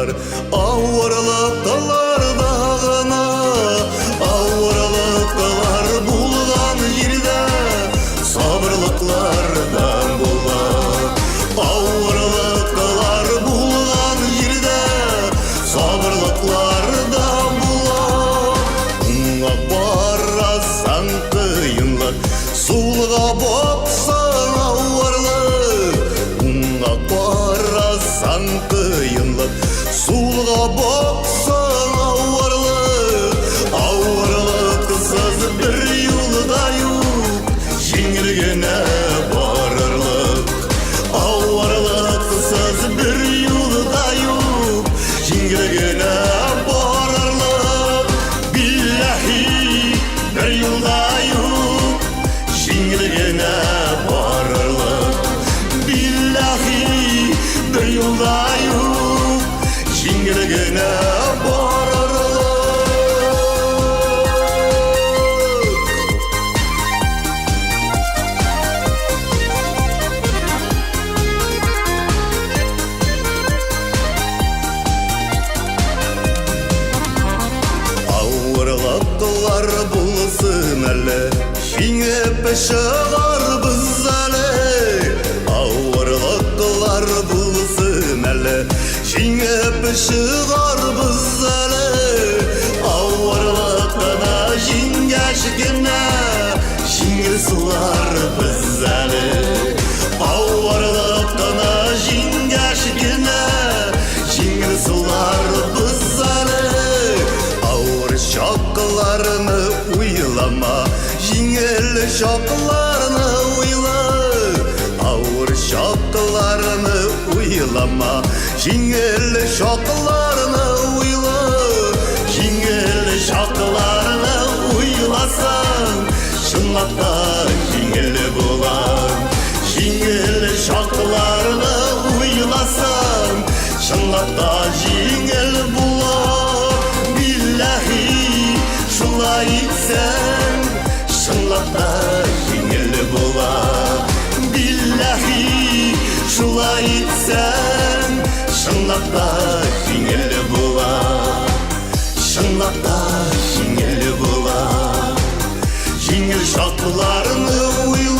кыйынлар ауырлықтылардағына, ауырлықтылар болған жерде сабырлықлардан болар. Ауырлықтылар болған жерде сабырлықлардан болар. Оңға барасаң кыйынлар, солға бопсаң ауырлық. Оңға барасаң кыйынлар, солға бопсаң ауырлық. Ауырлықсыз бір юлда юк, жеңілгені барырлық. Ауырлықсыз бір юлда юк, жеңілгені барырлық. Биллахи бір юлда юк, жеңілгені барырлық. Биллахи бір юлда юк, жеңілгені барырлық. Ауырлықтылар болсын әлі, жеңіп шығар біз әлі. Ауырлықтылар болсын әлі, жеңіп шығар біз әлі. Ауырлықтына жеңгешкені жеңіл сылар біз әлі. Ауырлықтына жеңгешкені жеңіл сылар біз әлі. Ауыр шаққыларыны ойлама, жеңіл шаққыларыны ойла. Ауыр шаққыларыны ойлама, жеңіл шаққыларыны ойла. Жеңіл шаққыларыны ойласаң, шынлықта жеңіл болар. Жеңіл шаққыларыны ойласаң, шынлықта жеңіл болар. Биллахи шулай етсең, шынлықта жеңіл болар. Биллахи шулай етсең, шынлықта жеңіл болар. Шынлықта жеңіл болар. Жеңіл шаққыларыны ойла.